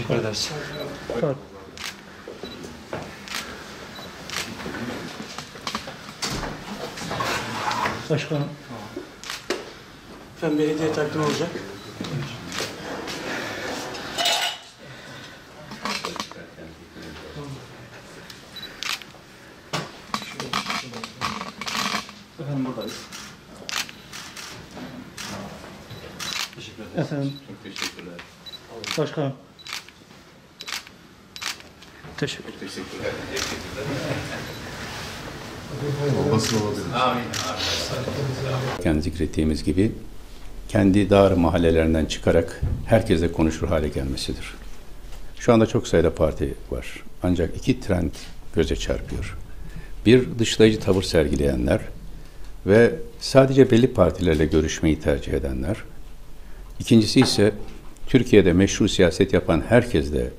Teşekkür ederiz. Evet. Başkanım. Efendim bir hediye takdim olacak. Efendim buradayız. Teşekkür ederiz. Efendim. Çok teşekkürler. Başkanım. Teşekkür. Çok teşekkürler. Olmasın olabilir. Amin. Kendi zikrettiğimiz gibi kendi dar mahallelerinden çıkarak herkese konuşur hale gelmesidir. Şu anda çok sayıda parti var. Ancak iki trend göze çarpıyor. Bir, dışlayıcı tavır sergileyenler ve sadece belli partilerle görüşmeyi tercih edenler. İkincisi ise Türkiye'de meşru siyaset yapan herkesle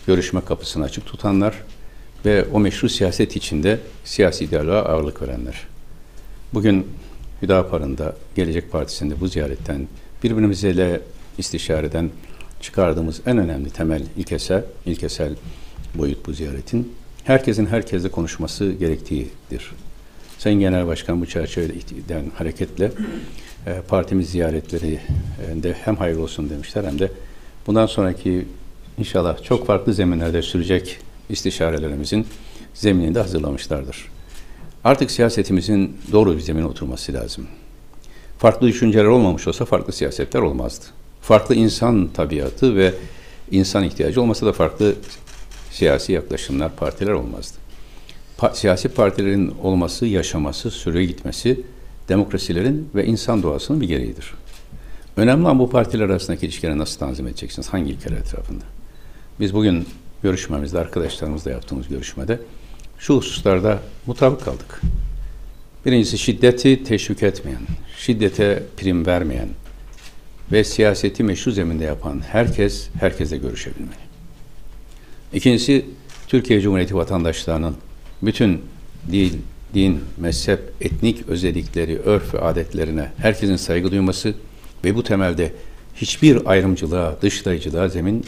görüşme kapısını açık tutanlar ve o meşru siyaset içinde siyasi diyaloğa ağırlık verenler. Bugün Hüdapar'ın da Gelecek Partisi'nde bu ziyaretten birbirimizle istişareden çıkardığımız en önemli temel ilkesel boyut bu ziyaretin herkesin herkesle konuşması gerektiğidir. Sayın Genel Başkan bu çerçeveden hareketle partimiz ziyaretlerinde hem hayırlı olsun demişler hem de bundan sonraki inşallah çok farklı zeminlerde sürecek istişarelerimizin zeminini de hazırlamışlardır. Artık siyasetimizin doğru bir zemine oturması lazım. Farklı düşünceler olmamış olsa farklı siyasetler olmazdı. Farklı insan tabiatı ve insan ihtiyacı olmasa da farklı siyasi yaklaşımlar, partiler olmazdı. Siyasi partilerin olması, yaşaması, süre gitmesi demokrasilerin ve insan doğasının bir gereğidir. Önemli olan bu partiler arasındaki ilişkileri nasıl tanzim edeceksiniz? Hangi ilkeler etrafında? Biz bugün görüşmemizde, arkadaşlarımızla yaptığımız görüşmede şu hususlarda mutabık kaldık. Birincisi şiddeti teşvik etmeyen, şiddete prim vermeyen ve siyaseti meşru zeminde yapan herkesle görüşebilmeli. İkincisi, Türkiye Cumhuriyeti vatandaşlarının bütün din, mezhep, etnik özellikleri, örf ve adetlerine herkesin saygı duyması ve bu temelde hiçbir ayrımcılığa, dışlayıcılığa zemin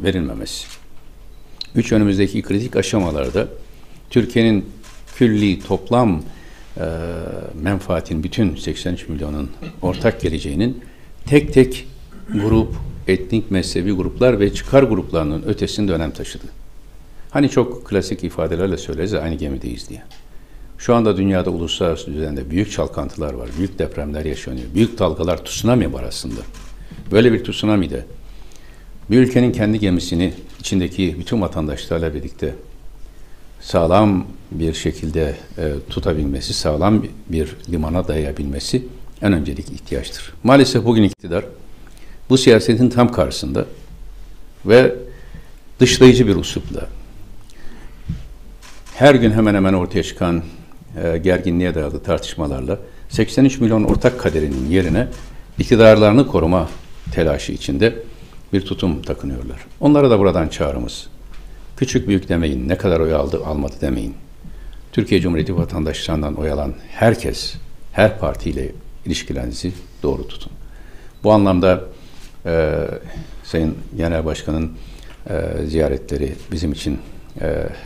verilmemesi. Önümüzdeki kritik aşamalarda Türkiye'nin külli toplam menfaatin bütün 83 milyonun ortak geleceğinin tek tek grup, etnik, mezhebi gruplar ve çıkar gruplarının ötesinde önem taşıdı. Hani çok klasik ifadelerle söyleriz aynı gemideyiz diye. Şu anda dünyada uluslararası düzende büyük çalkantılar var, büyük depremler yaşanıyor, büyük dalgalar, tsunami var aslında. Böyle bir tsunami'de bir ülkenin kendi gemisini içindeki bütün vatandaşlarla birlikte sağlam bir şekilde tutabilmesi, sağlam bir limana dayayabilmesi en öncelikli ihtiyaçtır. Maalesef bugün iktidar bu siyasetin tam karşısında ve dışlayıcı bir üslupla her gün hemen hemen ortaya çıkan gerginliğe dayalı tartışmalarla 83 milyon ortak kaderinin yerine iktidarlarını koruma telaşı içinde bir tutum takınıyorlar. Onlara da buradan çağrımız. Küçük büyük demeyin, ne kadar oy aldı almadı demeyin. Türkiye Cumhuriyeti vatandaşlarından oy alan herkes, her partiyle ilişkilerinizi doğru tutun. Bu anlamda Sayın Genel Başkan'ın ziyaretleri bizim için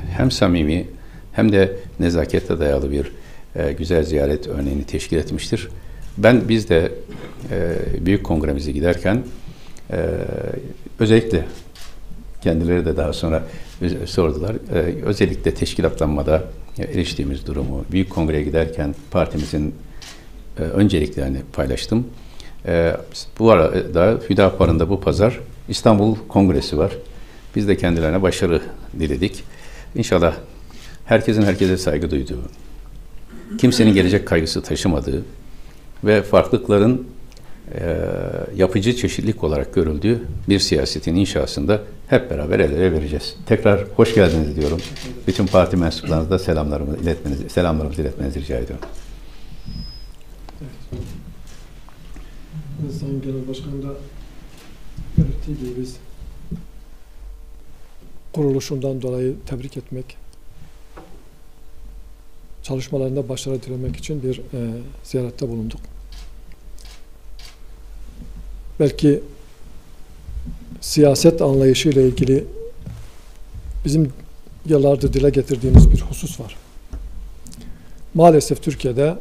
hem samimi hem de nezakete dayalı bir güzel ziyaret örneğini teşkil etmiştir. Biz de büyük kongremize giderken özellikle kendileri de daha sonra sordular. Özellikle teşkilatlanmada eriştiğimiz durumu, büyük kongreye giderken partimizin önceliklerini paylaştım. Bu arada Hüdapar'ın da bu pazar İstanbul Kongresi var. Biz de kendilerine başarı diledik. İnşallah herkesin herkese saygı duyduğu, kimsenin gelecek kaygısı taşımadığı ve farklılıkların yapıcı çeşitlilik olarak görüldüğü bir siyasetin inşasında hep beraber el ele vereceğiz. Tekrar hoş geldiniz diyorum. Bütün parti mensuplarınıza da selamlarımızı iletmenizi rica ediyorum. Evet. Sayın Genel Başkanım da belirttiği gibi biz kuruluşundan dolayı tebrik etmek, çalışmalarında başarı dilemek için bir ziyarette bulunduk. Belki siyaset anlayışı ile ilgili bizim yıllardır dile getirdiğimiz bir husus var. Maalesef Türkiye'de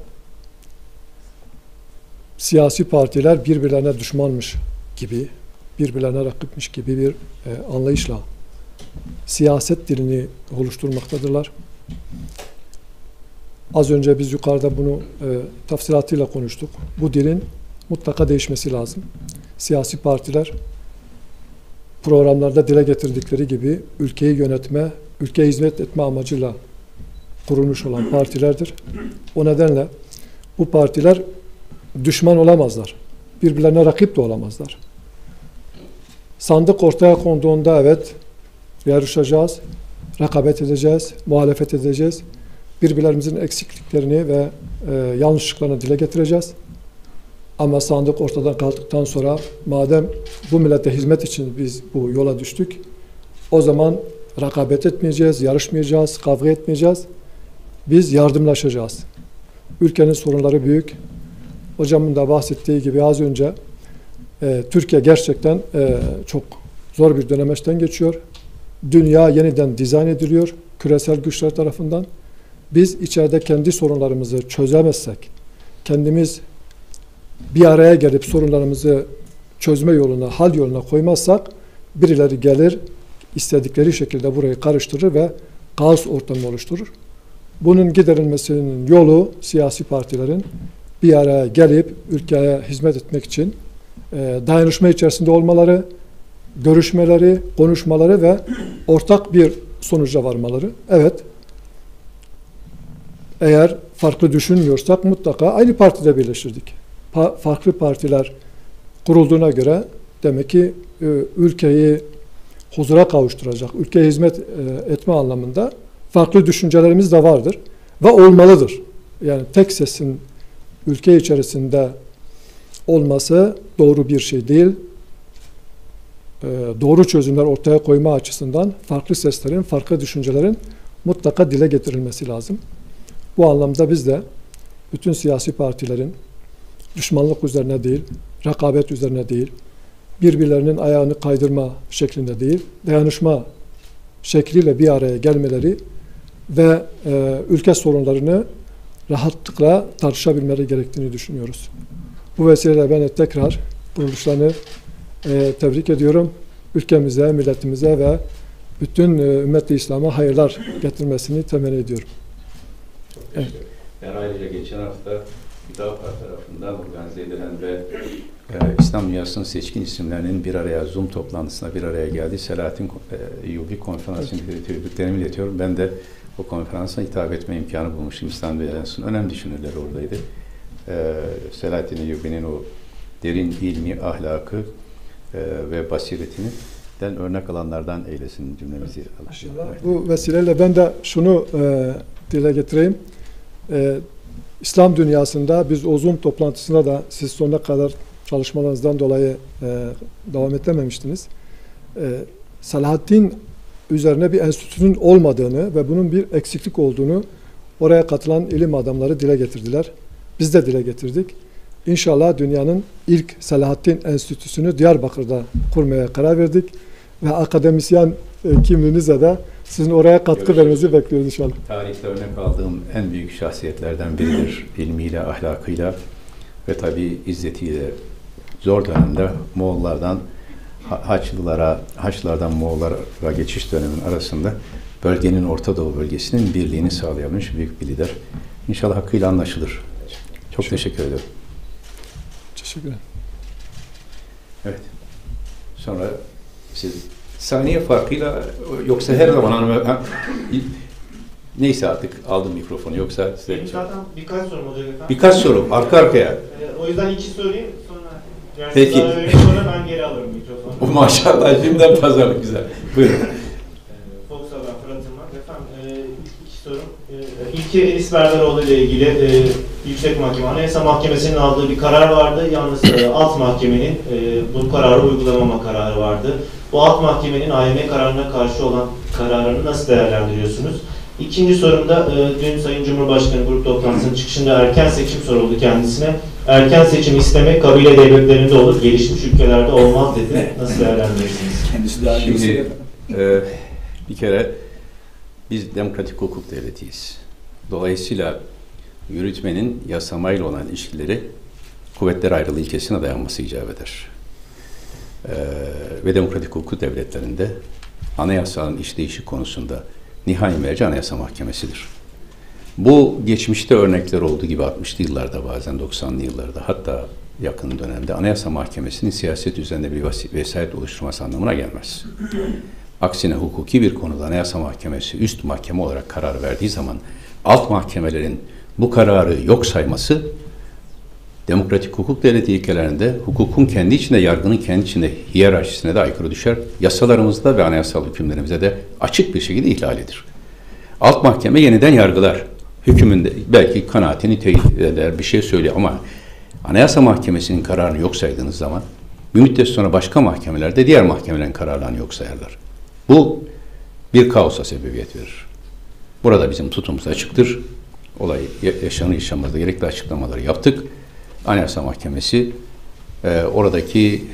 siyasi partiler birbirlerine düşmanmış gibi, birbirlerine rakipmiş gibi bir anlayışla siyaset dilini oluşturmaktadırlar. Az önce biz yukarıda bunu tafsilatıyla konuştuk. Bu dilin mutlaka değişmesi lazım. Siyasi partiler programlarda dile getirdikleri gibi ülkeyi yönetme, ülkeye hizmet etme amacıyla kurulmuş olan partilerdir. O nedenle bu partiler düşman olamazlar. Birbirlerine rakip de olamazlar. Sandık ortaya konduğunda evet yarışacağız, rekabet edeceğiz, muhalefet edeceğiz. Birbirlerimizin eksikliklerini ve yanlışlıklarını dile getireceğiz. Ama sandık ortadan kalktıktan sonra madem bu millete hizmet için biz bu yola düştük, o zaman rekabet etmeyeceğiz, yarışmayacağız, kavga etmeyeceğiz. Biz yardımlaşacağız. Ülkenin sorunları büyük. Hocamın da bahsettiği gibi az önce Türkiye gerçekten çok zor bir dönemeçten geçiyor. Dünya yeniden dizayn ediliyor küresel güçler tarafından. Biz içeride kendi sorunlarımızı çözemezsek, kendimiz bir araya gelip sorunlarımızı çözme yoluna, hal yoluna koymazsak birileri gelir, istedikleri şekilde burayı karıştırır ve kaos ortamı oluşturur. Bunun giderilmesinin yolu siyasi partilerin bir araya gelip ülkeye hizmet etmek için dayanışma içerisinde olmaları, görüşmeleri, konuşmaları ve ortak bir sonuca varmaları. Evet, eğer farklı düşünmüyorsak mutlaka aynı partide birleşirdik. Farklı partiler kurulduğuna göre demek ki ülkeyi huzura kavuşturacak, ülkeye hizmet etme anlamında farklı düşüncelerimiz de vardır ve olmalıdır. Yani tek sesin ülke içerisinde olması doğru bir şey değil. Doğru çözümler ortaya koyma açısından farklı seslerin, farklı düşüncelerin mutlaka dile getirilmesi lazım. Bu anlamda biz de bütün siyasi partilerin düşmanlık üzerine değil, rekabet üzerine değil, birbirlerinin ayağını kaydırma şeklinde değil, dayanışma şekliyle bir araya gelmeleri ve ülke sorunlarını rahatlıkla tartışabilmeleri gerektiğini düşünüyoruz. Bu vesileyle ben de tekrar kuruluşlarını tebrik ediyorum. Ülkemize, milletimize ve bütün ümmet-i İslam'a hayırlar getirmesini temenni ediyorum. Evet. Yani ayrıca geçen hafta Hüdapar tarafından organize edilen ve İslam dünyasının seçkin isimlerinin bir araya Zoom toplantısına bir araya geldiği Selahattin Eyyubi konferansının tebriklerimi iletiyorum. Ben de o konferansa hitap etme imkanı bulmuştum. İslam dünyasının önemli düşünürleri oradaydı. Selahattin Eyyubi'nin o derin ilmi, ahlakı ve basiretini örnek alanlardan eylesin cümlemizi. Evet. Bu vesileyle ben de şunu dile getireyim. İslam dünyasında biz o Zoom toplantısına da siz sonuna kadar çalışmalarınızdan dolayı devam edememiştiniz. Selahattin üzerine bir enstitünün olmadığını ve bunun bir eksiklik olduğunu oraya katılan ilim adamları dile getirdiler. Biz de dile getirdik. İnşallah dünyanın ilk Selahattin Enstitüsü'nü Diyarbakır'da kurmaya karar verdik. Ve akademisyen kimliğinizle de sizin oraya katkı vermenizi bekliyoruz inşallah. Tarihte örnek aldığım en büyük şahsiyetlerden biridir. İlmiyle, ahlakıyla ve tabii izzetiyle zor dönemde Moğollardan Haçlılardan Moğollara geçiş döneminin arasında bölgenin Orta Doğu bölgesinin birliğini sağlayabilmiş büyük bir lider. İnşallah hakkıyla anlaşılır. Çok teşekkür ederim. Teşekkür ederim. Evet. Sonra siz saniye farkıyla yoksa her zaman neyse artık aldım mikrofonu yoksa size... Benim zaten birkaç sorum olacak efendim. Birkaç soru arka arkaya. O yüzden iki sorayım sonra... Peki. Sonra ben geri alırım mikrofonu. Maşallah şimdiden pazarlık güzel. Buyurun. Fox'a ben Fırat Irmak. Efendim iki sorum. İlki Enis Berberoğlu ile ilgili Yüksek Mahkeme, Anayasa Mahkemesi'nin aldığı bir karar vardı. Yalnız alt mahkemenin bu kararı uygulamama kararı vardı. Bu alt mahkemenin AYM kararına karşı olan kararını nasıl değerlendiriyorsunuz? İkinci sorumda dün Sayın Cumhurbaşkanı grup toplantısının çıkışında erken seçim soruldu kendisine. erken seçim istemek kabile devletlerinde olur, gelişmiş ülkelerde olmaz dedi. Nasıl değerlendirirsiniz? Kendisi daha Şimdi bir kere biz demokratik hukuk devletiyiz. Dolayısıyla yürütmenin yasamayla olan ilişkileri kuvvetler ayrılığı ilkesine dayanması icap eder. Ve demokratik hukuk devletlerinde anayasanın işleyişi konusunda nihai merci Anayasa Mahkemesi'dir. Bu geçmişte örnekler olduğu gibi 60'lı yıllarda, bazen 90'lı yıllarda, hatta yakın dönemde Anayasa Mahkemesi'nin siyaset üzerinde bir vesayet oluşturması anlamına gelmez. Aksine hukuki bir konuda Anayasa Mahkemesi üst mahkeme olarak karar verdiği zaman alt mahkemelerin bu kararı yok sayması demokratik hukuk devleti ilkelerinde hukukun kendi içinde, yargının kendi içinde hiyerarşisine de aykırı düşer. Yasalarımızda ve anayasal hükümlerimize de açık bir şekilde ihlalidir. Alt mahkeme yeniden yargılar. Hükümünde belki kanaatini teyit eder, bir şey söylüyor ama Anayasa Mahkemesi'nin kararını yok saydığınız zaman bir müddet sonra başka mahkemelerde diğer mahkemelerin kararlarını yok sayarlar. Bu bir kaosa sebebiyet verir. Burada bizim tutumumuz açıktır. Olay yaşanır yaşamazda gerekli açıklamaları yaptık. Anayasa Mahkemesi oradaki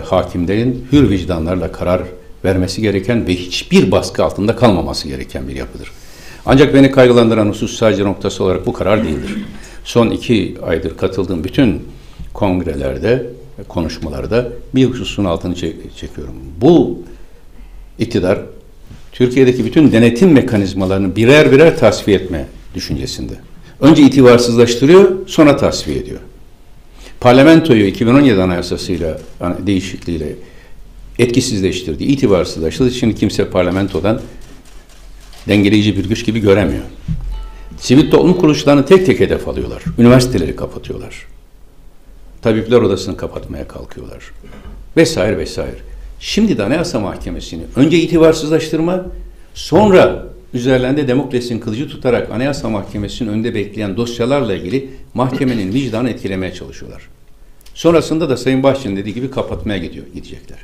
hakimlerin hür vicdanlarla karar vermesi gereken ve hiçbir baskı altında kalmaması gereken bir yapıdır. Ancak beni kaygılandıran husus sadece noktası olarak bu karar değildir. Son 2 aydır katıldığım bütün kongrelerde, konuşmalarda bir hususun altını çekiyorum. Bu iktidar Türkiye'deki bütün denetim mekanizmalarını birer birer tasfiye etme düşüncesinde. Önce itibarsızlaştırıyor, sonra tasfiye ediyor. Parlamentoyu 2017 Anayasası'yla, değişikliğiyle etkisizleştirdi, itibarsızlaştırdı. Şimdi kimse parlamentodan dengeleyici bir güç gibi göremiyor. Sivil toplum kuruluşlarını tek tek hedef alıyorlar. Üniversiteleri kapatıyorlar. Tabipler Odası'nı kapatmaya kalkıyorlar. Vesaire vesaire. Şimdi de Anayasa Mahkemesi'ni önce itibarsızlaştırma, sonra üzerlerinde Demokles'in kılıcı tutarak Anayasa Mahkemesi'nin önünde bekleyen dosyalarla ilgili mahkemenin vicdanını etkilemeye çalışıyorlar. Sonrasında da Sayın Bahçeli'nin dediği gibi kapatmaya gidecekler.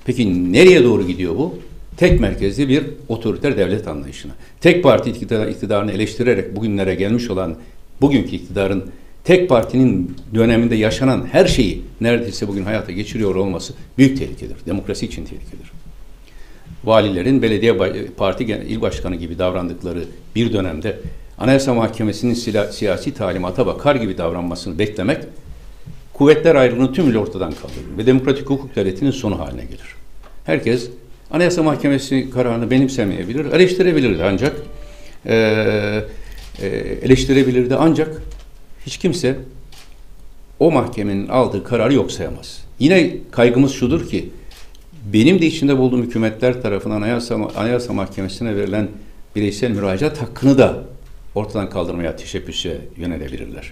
Peki nereye doğru gidiyor bu? Tek merkezli bir otoriter devlet anlayışına. Tek parti iktidarını eleştirerek bugünlere gelmiş olan bugünkü iktidarın tek partinin döneminde yaşanan her şeyi neredeyse bugün hayata geçiriyor olması büyük tehlikedir. Demokrasi için tehlikedir. Valilerin belediye parti il başkanı gibi davrandıkları bir dönemde Anayasa Mahkemesi'nin siyasi talimata bakar gibi davranmasını beklemek kuvvetler ayrılığını tümüyle ortadan kaldırır ve demokratik hukuk devletinin sonu haline gelir. Herkes Anayasa Mahkemesi kararını benimsemeyebilir, eleştirebilirdi ancak hiç kimse o mahkemenin aldığı kararı yok sayamaz. Yine kaygımız şudur ki benim de içinde bulunduğum hükümetler tarafından Anayasa Mahkemesi'ne verilen bireysel müracaat hakkını da ortadan kaldırmaya teşebbüse yönelebilirler.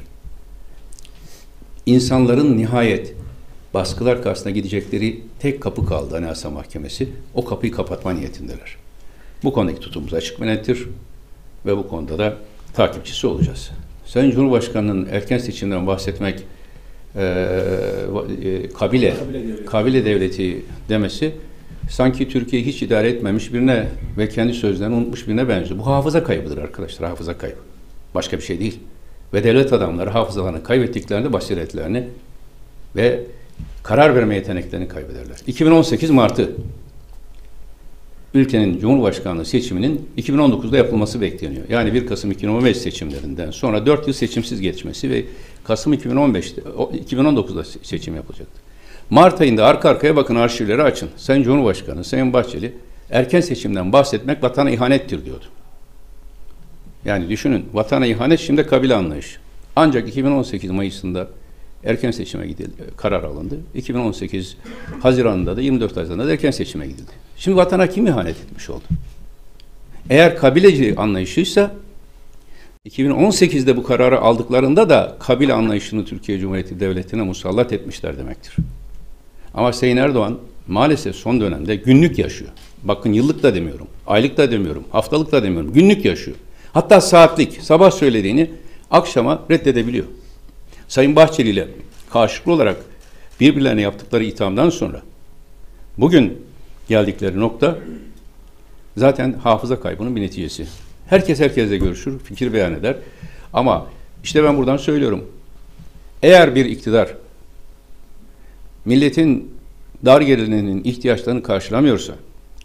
İnsanların nihayet baskılar karşısına gidecekleri tek kapı kaldı Anayasa Mahkemesi. O kapıyı kapatma niyetindeler. Bu konudaki tutumumuz açık ve nettir ve bu konuda da takipçisi olacağız. Sayın Cumhurbaşkanı'nın erken seçimden bahsetmek kabile devleti demesi sanki Türkiye'yi hiç idare etmemiş birine ve kendi sözlerini unutmuş birine benziyor. Bu hafıza kaybıdır arkadaşlar, hafıza kaybı. Başka bir şey değil. Ve devlet adamları hafızalarını kaybettiklerinde basiretlerini ve karar verme yeteneklerini kaybederler. 2018 Mart'ı ülkenin Cumhurbaşkanlığı seçiminin 2019'da yapılması bekleniyor. Yani 1 Kasım 2015 seçimlerinden sonra 4 yıl seçimsiz geçmesi ve Kasım 2019'da seçim yapılacaktı. Mart ayında arka arkaya bakın, arşivleri açın. Sayın Cumhurbaşkanı, Sayın Bahçeli erken seçimden bahsetmek vatana ihanettir diyordu. Yani düşünün, vatana ihanet şimdi kabile anlayışı. Ancak 2018 Mayıs'ında erken seçime gidildi, karar alındı. 2018 Haziran'da da 24 Haziran'da da erken seçime gidildi. Şimdi vatana kim ihanet etmiş oldu? Eğer kabileci anlayışıysa 2018'de bu kararı aldıklarında da kabile anlayışını Türkiye Cumhuriyeti Devleti'ne musallat etmişler demektir. Ama Sayın Erdoğan maalesef son dönemde günlük yaşıyor. Bakın yıllık da demiyorum, aylık da demiyorum, haftalık da demiyorum, günlük yaşıyor. Hatta saatlik, sabah söylediğini akşama reddedebiliyor. Sayın Bahçeli ile karşılıklı olarak birbirlerine yaptıkları ithamdan sonra bugün geldikleri nokta zaten hafıza kaybının bir neticesi. Herkes herkesle görüşür, fikir beyan eder. Ama işte ben buradan söylüyorum. Eğer bir iktidar milletin dar gelirinin ihtiyaçlarını karşılamıyorsa,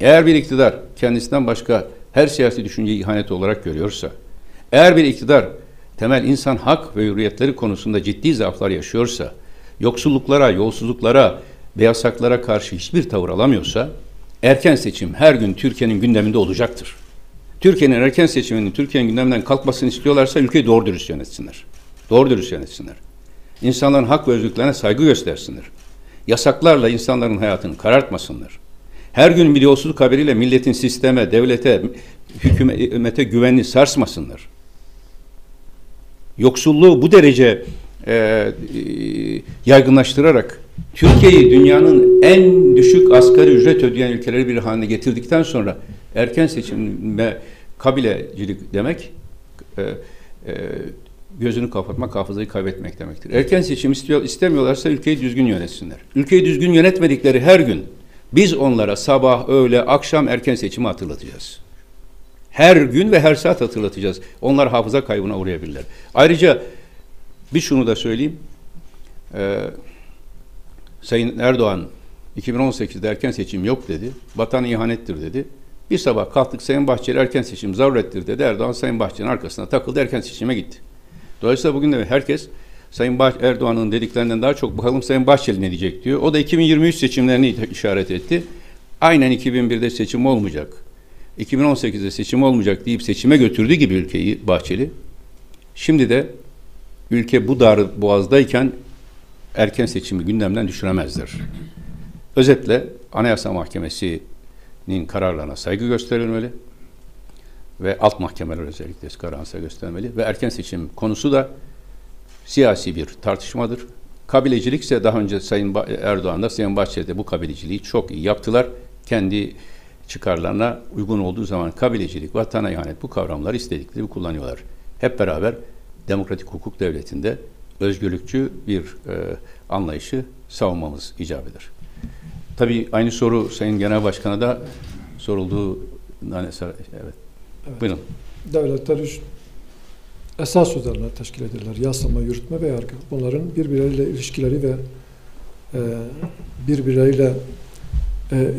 eğer bir iktidar kendisinden başka her siyasi düşünceyi ihanet olarak görüyorsa, eğer bir iktidar temel insan hak ve hürriyetleri konusunda ciddi zaaflar yaşıyorsa, yoksulluklara, yolsuzluklara ve yasaklara karşı hiçbir tavır alamıyorsa, erken seçim her gün Türkiye'nin gündeminde olacaktır. Türkiye'nin erken seçiminin Türkiye'nin gündeminden kalkmasını istiyorlarsa ülkeyi doğru dürüst yönetsinler. Doğru dürüst yönetsinler. İnsanların hak ve özgürlüklerine saygı göstersinler. Yasaklarla insanların hayatını karartmasınlar. Her gün bir yolsuzluk haberiyle milletin sisteme, devlete, hükümete güvenini sarsmasınlar. Yoksulluğu bu derece yaygınlaştırarak Türkiye'yi dünyanın en düşük asgari ücret ödeyen ülkeleri bir haline getirdikten sonra erken seçim ve kabilecilik demek gözünü kapatmak, hafızayı kaybetmek demektir. Erken seçim istemiyorlarsa ülkeyi düzgün yönetsinler. Ülkeyi düzgün yönetmedikleri her gün biz onlara sabah, öğle, akşam erken seçimi hatırlatacağız. Her gün ve her saat hatırlatacağız. Onlar hafıza kaybına uğrayabilirler. Ayrıca bir şunu da söyleyeyim. Sayın Erdoğan 2018'de erken seçim yok dedi. Vatan ihanettir dedi. Bir sabah kalktık Sayın Bahçeli erken seçim zarurettir dedi. Erdoğan Sayın Bahçeli'nin arkasına takıldı, erken seçime gitti. Dolayısıyla bugün de herkes Sayın Erdoğan'ın dediklerinden daha çok bakalım Sayın Bahçeli ne diyecek diyor. O da 2023 seçimlerini işaret etti. Aynen 2001'de seçim olmayacak, 2018'de seçim olmayacak deyip seçime götürdüğü gibi ülkeyi Bahçeli. Şimdi de ülke bu dar boğazdayken erken seçimi gündemden düşüremezler. Özetle Anayasa Mahkemesi'nin kararlarına saygı gösterilmeli ve alt mahkemeler özellikle kararına saygı gösterilmeli ve erken seçim konusu da siyasi bir tartışmadır. Kabilecilik ise daha önce Sayın Erdoğan'da, Sayın Bahçeli'de bu kabileciliği çok iyi yaptılar. Kendi çıkarlarına uygun olduğu zaman kabilecilik, vatana ihanet bu kavramları istedikleri gibi kullanıyorlar. Hep beraber demokratik hukuk devletinde özgürlükçü bir anlayışı savunmamız icap eder. Tabii aynı soru Sayın Genel Başkan'a da sorulduğu evet. Buyurun. Devletler üç esas üzerine teşkil ederler. Yasama, yürütme ve yargı. Bunların birbirleriyle ilişkileri ve birbirleriyle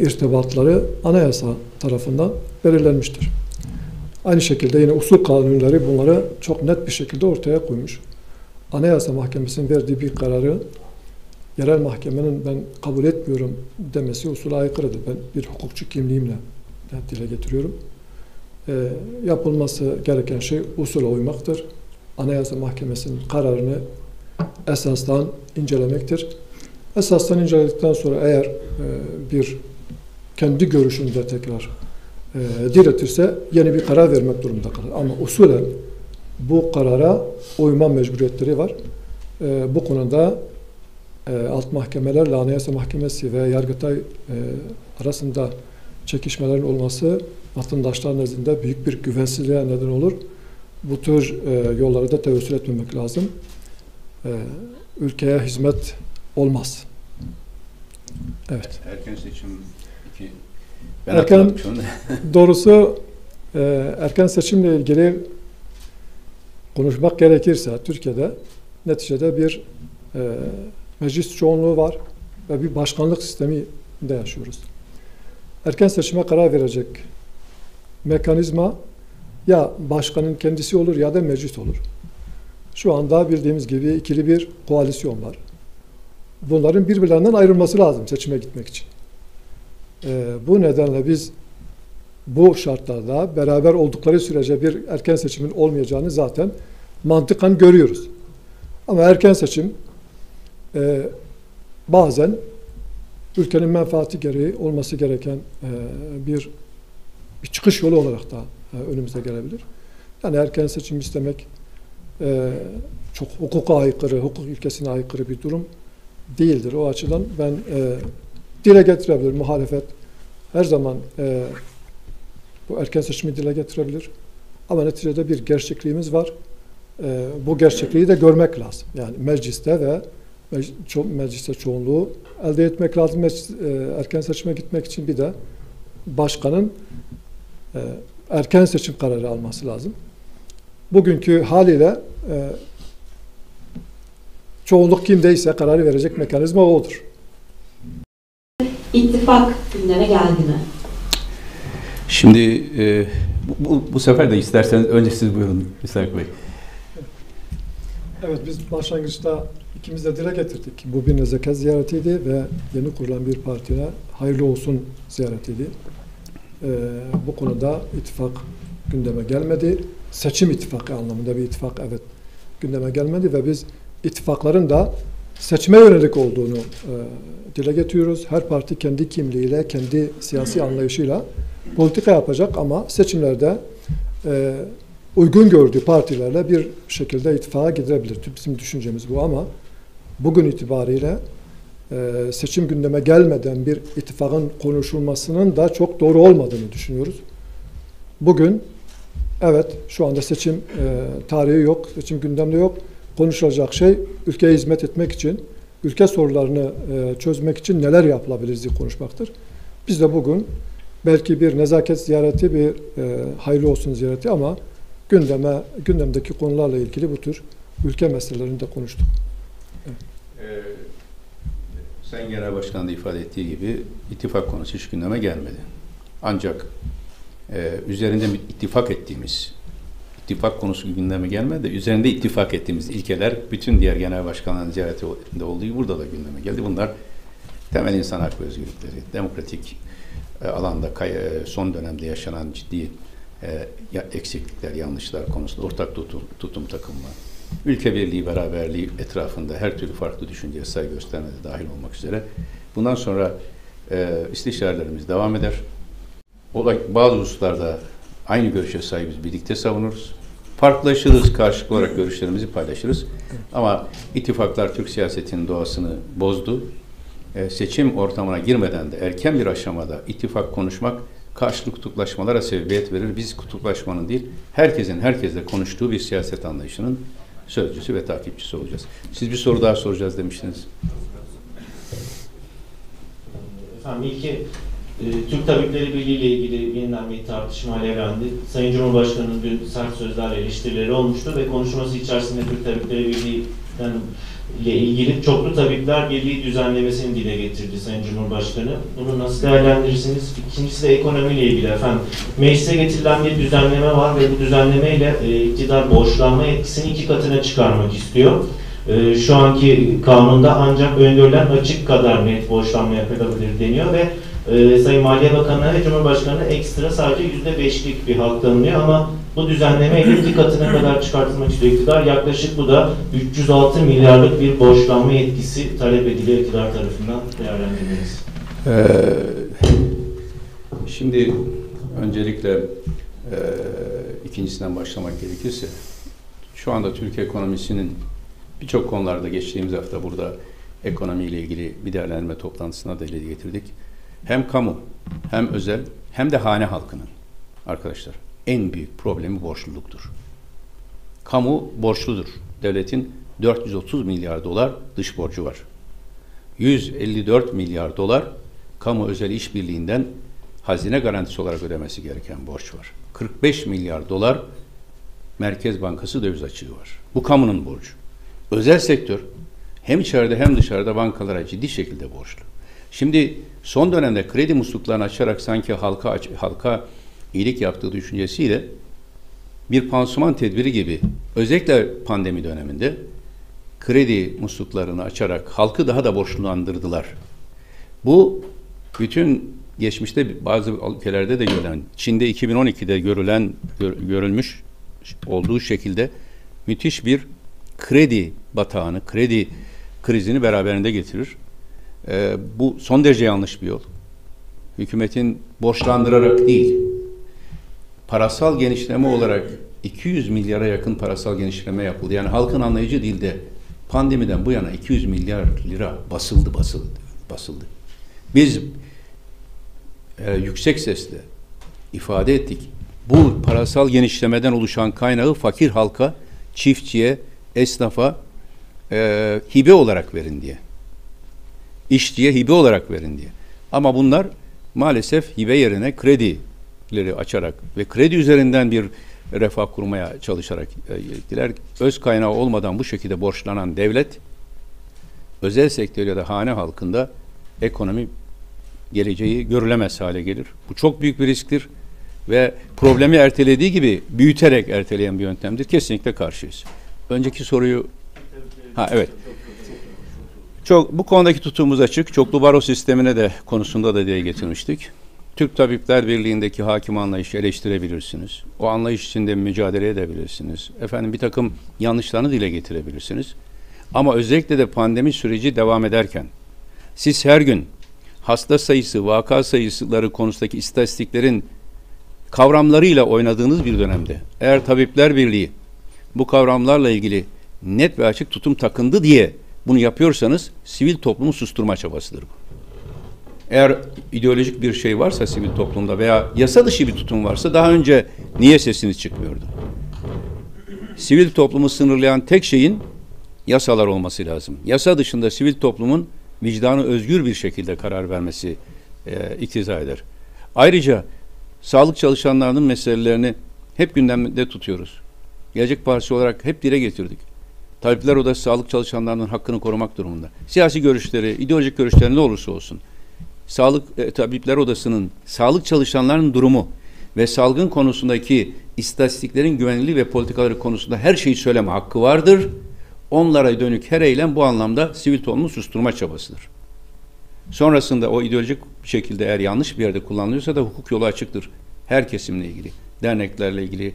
irtibatları anayasa tarafından belirlenmiştir. Aynı şekilde yine usul kanunları bunları çok net bir şekilde ortaya koymuş. Anayasa Mahkemesi'nin verdiği bir kararı yerel mahkemenin ben kabul etmiyorum demesi usule aykırıdır. Ben bir hukukçu kimliğimle dile getiriyorum. Yapılması gereken şey usule uymaktır. Anayasa Mahkemesi'nin kararını esastan incelemektir. Esastan inceledikten sonra eğer bir kendi görüşünde tekrar diretirse yeni bir karar vermek durumunda kalır. Ama usulen bu karara uyma mecburiyetleri var. Bu konuda alt mahkemelerle Anayasa Mahkemesi ve Yargıtay arasında çekişmelerin olması vatandaşlar nezdinde büyük bir güvensizliğe neden olur. Bu tür yollara da tevessül etmemek lazım. Ülkeye hizmet olmaz. Evet. Erken seçim doğrusu erken seçimle ilgili konuşmak gerekirse Türkiye'de neticede bir meclis çoğunluğu var ve bir başkanlık sisteminde yaşıyoruz. Erken seçime karar verecek mekanizma ya başkanın kendisi olur ya da meclis olur. Şu anda bildiğimiz gibi ikili bir koalisyon var. Bunların birbirlerinden ayrılması lazım seçime gitmek için. Bu nedenle biz bu şartlarda beraber oldukları sürece bir erken seçimin olmayacağını zaten mantıken görüyoruz. Ama erken seçim bazen ülkenin menfaati gereği olması gereken bir çıkış yolu olarak da önümüze gelebilir. Yani erken seçim istemek çok hukuka aykırı, hukuk ilkesine aykırı bir durum değildir. O açıdan ben dile getirebilir. Muhalefet her zaman bu erken seçimi dile getirebilir. Ama neticede bir gerçekliğimiz var. Bu gerçekliği de görmek lazım. Yani mecliste ve mecliste çoğunluğu elde etmek lazım. Erken seçime gitmek için bir de başkanın erken seçim kararı alması lazım. Bugünkü haliyle çoğunluk kimdeyse kararı verecek mekanizma odur. İttifak gündeme geldi mi? Şimdi bu sefer de isterseniz önce siz buyurun Müsait Bey. Evet, biz başlangıçta ikimiz de dile getirdik. Bu bir nezaket ziyaretiydi ve yeni kurulan bir partiye hayırlı olsun ziyaretiydi. Bu konuda ittifak gündeme gelmedi. Seçim ittifakı anlamında bir ittifak evet gündeme gelmedi ve biz ittifakların da seçime yönelik olduğunu dile getiriyoruz. Her parti kendi kimliğiyle, kendi siyasi anlayışıyla politika yapacak ama seçimlerde uygun gördüğü partilerle bir şekilde ittifaka gidebilir. Bizim düşüncemiz bu ama bugün itibariyle seçim gündeme gelmeden bir ittifakın konuşulmasının da çok doğru olmadığını düşünüyoruz. Bugün evet şu anda seçim tarihi yok, seçim gündemde yok. Konuşulacak şey ülkeye hizmet etmek için, ülke sorularını çözmek için neler yapılabilir diye konuşmaktır. Biz de bugün belki bir nezaket ziyareti, bir hayırlı olsun ziyareti ama gündemdeki konularla ilgili bu tür ülke meselelerini de konuştuk. Evet. Sayın Genel Başkan da ifade ettiği gibi ittifak konusu hiç gündeme gelmedi. Ancak üzerinde ittifak ettiğimiz, ittifak konusu gündeme gelmedi de üzerinde ittifak ettiğimiz ilkeler bütün diğer genel başkanların ziyaretinde olduğu burada da gündeme geldi. Bunlar temel insan hak ve özgürlükleri, demokratik alanda son dönemde yaşanan ciddi eksiklikler, yanlışlar konusunda ortak tutum takınma, ülke birliği, beraberliği etrafında her türlü farklı düşünceye saygı göstermede dahil olmak üzere. Bundan sonra istişarelerimiz devam eder. Bazı hususlarda aynı görüşe sahibiz, birlikte savunuruz. Farklılaşırız, karşılıklı olarak görüşlerimizi paylaşırız. Ama ittifaklar Türk siyasetinin doğasını bozdu. Seçim ortamına girmeden de erken bir aşamada ittifak konuşmak karşılıklı kutuplaşmalara sebebiyet verir. Biz kutuplaşmanın değil, herkesin herkesle konuştuğu bir siyaset anlayışının sözcüsü ve takipçisi olacağız. Siz bir soru daha soracağız demiştiniz. Efendim ilki Türk Tabipleri Birliği ile ilgili yeniden bir tartışma alevlendi. Sayın Cumhurbaşkanı'nın dün sert sözlerle eleştirileri olmuştu ve konuşması içerisinde Türk Tabipleri Birliği'den ile ilgili Çoklu Tabipler Birliği düzenlemesini dile getirdi Sayın Cumhurbaşkanı. Bunu nasıl değerlendirirsiniz? İkincisi de ekonomiyle ilgili efendim. Meclise getirilen bir düzenleme var ve bu düzenlemeyle iktidar borçlanma etkisini 2 katına çıkarmak istiyor. Şu anki kanunda ancak öngörülen açık kadar net borçlanma yapılabilir deniyor ve Sayın Maliye Bakanı ve Cumhurbaşkanı ekstra sadece %5'lik bir hak tanınıyor ama bu düzenlemeyle 2 katına kadar çıkartılmak istiyor iktidar. Yaklaşık bu da 306 milyarlık bir borçlanma etkisi talep ediliyor iktidar tarafından değerlendirmeniz. Şimdi öncelikle ikincisinden başlamak gerekirse şu anda Türkiye ekonomisinin birçok konularda geçtiğimiz hafta burada ekonomiyle ilgili bir değerlendirme toplantısına da dile getirdik. Hem kamu, hem özel, hem de hane halkının arkadaşlar en büyük problemi borçluluktur. Kamu borçludur. Devletin 430 milyar dolar dış borcu var. 154 milyar dolar kamu özel işbirliğinden hazine garantisi olarak ödemesi gereken borç var. 45 milyar dolar Merkez Bankası döviz açığı var. Bu kamunun borcu. Özel sektör hem içeride hem dışarıda bankalara ciddi şekilde borçlu. Şimdi son dönemde kredi musluklarını açarak sanki halka iyilik yaptığı düşüncesiyle bir pansuman tedbiri gibi özellikle pandemi döneminde kredi musluklarını açarak halkı daha da borçlandırdılar. Bu bütün geçmişte bazı ülkelerde de görülen, Çin'de 2012'de görülmüş olduğu şekilde müthiş bir kredi batağını, kredi krizini beraberinde getirir. Bu son derece yanlış bir yol. Hükümetin borçlandırarak değil, parasal genişleme olarak 200 milyara yakın parasal genişleme yapıldı. Yani halkın anlayıcı dilde pandemiden bu yana 200 milyar lira basıldı. Biz yüksek sesle ifade ettik. Bu parasal genişlemeden oluşan kaynağı fakir halka, çiftçiye, esnafa hibe olarak verin diye. İşçiye hibe olarak verin diye. Ama bunlar maalesef hibe yerine kredileri açarak ve kredi üzerinden bir refah kurmaya çalışarak gittiler. Öz kaynağı olmadan bu şekilde borçlanan devlet özel sektör ya da hane halkında ekonomi geleceği görülemez hale gelir. Bu çok büyük bir risktir ve problemi ertelediği gibi büyüterek erteleyen bir yöntemdir. Kesinlikle karşıyız. Önceki soruyu... evet. Bu konudaki tutumumuz açık. Çoklu baro sistemine de konusunda da dile getirmiştik. Türk Tabipler Birliği'ndeki hakim anlayışı eleştirebilirsiniz. O anlayış içinde mücadele edebilirsiniz. Bir takım yanlışlarını dile getirebilirsiniz. Ama özellikle de pandemi süreci devam ederken siz her gün hasta sayısı, vaka sayıları konusundaki istatistiklerin kavramlarıyla oynadığınız bir dönemde eğer Tabipler Birliği bu kavramlarla ilgili net ve açık tutum takındı diye bunu yapıyorsanız sivil toplumu susturma çabasıdır bu. Eğer ideolojik bir şey varsa sivil toplumda veya yasa dışı bir tutum varsa daha önce niye sesiniz çıkmıyordu? Sivil toplumu sınırlayan tek şeyin yasalar olması lazım. Yasa dışında sivil toplumun vicdanı özgür bir şekilde karar vermesi iktiza eder. Ayrıca sağlık çalışanlarının meselelerini hep gündemde tutuyoruz. Gelecek Partisi olarak hep dile getirdik. Tabipler Odası sağlık çalışanlarının hakkını korumak durumunda. Siyasi görüşleri, ideolojik görüşleri ne olursa olsun. Tabipler Odası'nın sağlık çalışanlarının durumu ve salgın konusundaki istatistiklerin güvenilirliği ve politikaları konusunda her şeyi söyleme hakkı vardır. Onlara dönük her eylem bu anlamda sivil toplumu susturma çabasıdır. Sonrasında o ideolojik şekilde eğer yanlış bir yerde kullanılıyorsa da hukuk yolu açıktır. Her kesimle ilgili, derneklerle ilgili,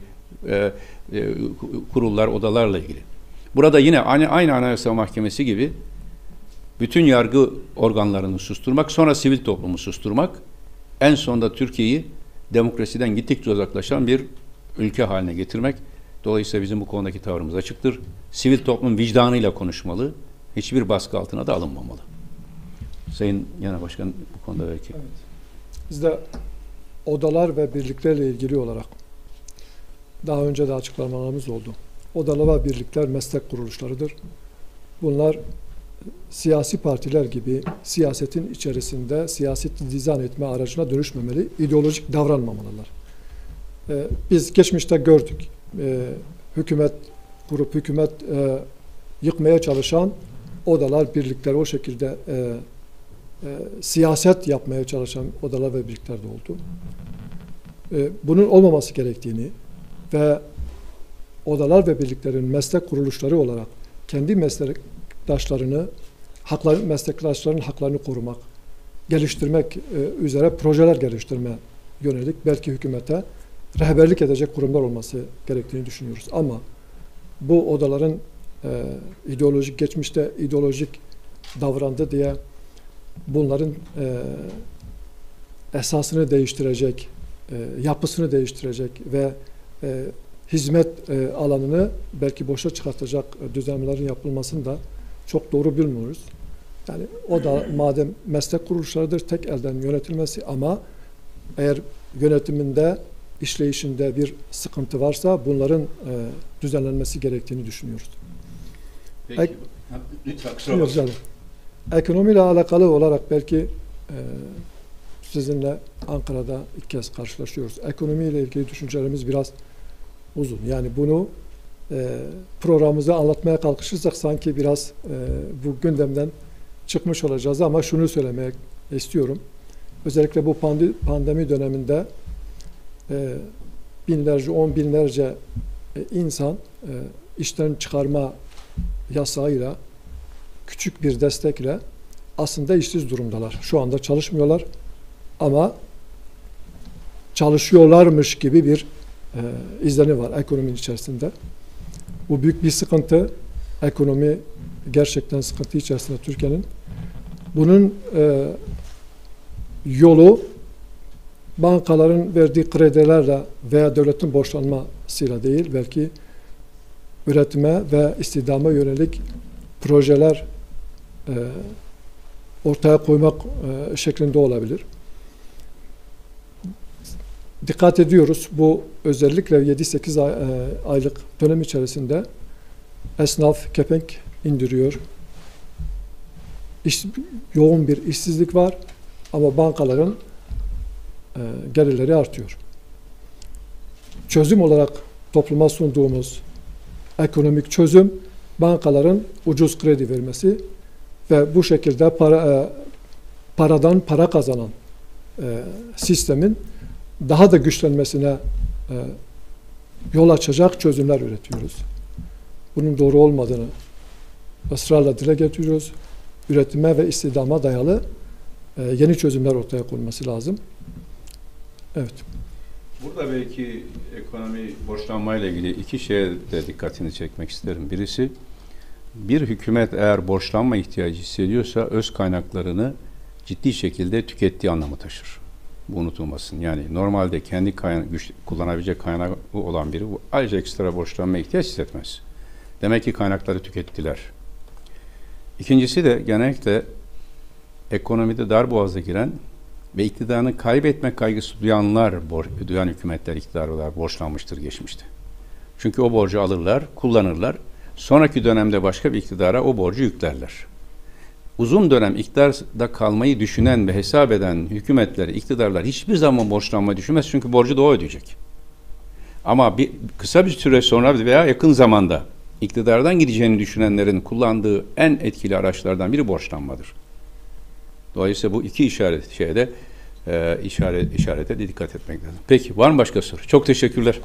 kurullar, odalarla ilgili. Burada yine aynı Anayasa Mahkemesi gibi bütün yargı organlarını susturmak, sonra sivil toplumu susturmak, en sonunda Türkiye'yi demokrasiden gittikçe uzaklaşan bir ülke haline getirmek. Dolayısıyla bizim bu konudaki tavrımız açıktır. Sivil toplum vicdanıyla konuşmalı, hiçbir baskı altına da alınmamalı. Sayın Genel Başkan bu konuda belki. Evet. Biz de odalar ve birliklerle ilgili olarak daha önce de açıklamalarımız oldu. Odalar ve birlikler meslek kuruluşlarıdır. Bunlar siyasi partiler gibi siyasetin içerisinde siyaseti dizayn etme aracına dönüşmemeli, ideolojik davranmamalılar. Biz geçmişte gördük. Hükümet yıkmaya çalışan odalar, birlikler o şekilde siyaset yapmaya çalışan odalar ve birlikler de oldu. Bunun olmaması gerektiğini ve odalar ve birliklerin meslek kuruluşları olarak kendi meslektaşlarının haklarını korumak, geliştirmek üzere projeler geliştirme yönelik belki hükümete rehberlik edecek kurumlar olması gerektiğini düşünüyoruz. Ama bu odaların geçmişte ideolojik davrandı diye bunların esasını değiştirecek, yapısını değiştirecek ve hizmet alanını belki boşa çıkartacak düzenlemelerin yapılmasını da çok doğru bilmiyoruz. Yani o da madem meslek kuruluşlarıdır tek elden yönetilmesi ama eğer yönetiminde, işleyişinde bir sıkıntı varsa bunların düzenlenmesi gerektiğini düşünüyoruz. Peki. Lütfen kusura bakmayın. Ekonomiyle alakalı olarak belki sizinle Ankara'da ilk kez karşılaşıyoruz. Ekonomiyle ilgili düşüncelerimiz biraz uzun. Yani bunu programımızda anlatmaya kalkışırsak sanki biraz bu gündemden çıkmış olacağız ama şunu söylemek istiyorum. Özellikle bu pandemi döneminde binlerce, on binlerce insan işten çıkarma yasağıyla küçük bir destekle aslında işsiz durumdalar. Şu anda çalışmıyorlar ama çalışıyorlarmış gibi bir izlenim var ekonominin içerisinde. Bu büyük bir sıkıntı. Ekonomi gerçekten sıkıntı içerisinde Türkiye'nin. Bunun yolu bankaların verdiği kredilerle veya devletin borçlanmasıyla değil, belki üretime ve istihdama yönelik projeler ortaya koymak şeklinde olabilir. Dikkat ediyoruz. Bu özellikle 7-8 aylık dönem içerisinde esnaf kepenk indiriyor. Yoğun bir işsizlik var ama bankaların gelirleri artıyor. Çözüm olarak topluma sunduğumuz ekonomik çözüm bankaların ucuz kredi vermesi ve bu şekilde paradan para kazanan sistemin daha da güçlenmesine yol açacak çözümler üretiyoruz. Bunun doğru olmadığını ısrarla dile getiriyoruz. Üretime ve istihdama dayalı yeni çözümler ortaya konması lazım. Evet. Burada belki ekonomi borçlanmayla ilgili iki şeye de dikkatini çekmek isterim. Birisi, bir hükümet eğer borçlanma ihtiyacı hissediyorsa öz kaynaklarını ciddi şekilde tükettiği anlamı taşır. Bu unutulmasın. Yani normalde kendi kullanabilecek kaynağı olan biri ayrıca ekstra borçlanma ihtiyaç hissetmez. Demek ki kaynakları tükettiler. İkincisi de genellikle ekonomide darboğaza giren ve iktidarını kaybetme kaygısı duyan hükümetler, iktidarlar borçlanmıştır geçmişte. Çünkü o borcu alırlar, kullanırlar. Sonraki dönemde başka bir iktidara o borcu yüklerler. Uzun dönem iktidarda kalmayı düşünen ve hesap eden hükümetler, iktidarlar hiçbir zaman borçlanmayı düşünmez. Çünkü borcu da o ödeyecek. Ama kısa bir süre sonra veya yakın zamanda iktidardan gideceğini düşünenlerin kullandığı en etkili araçlardan biri borçlanmadır. Dolayısıyla bu iki işarete dikkat etmek lazım. Peki, var mı başka soru? Çok teşekkürler.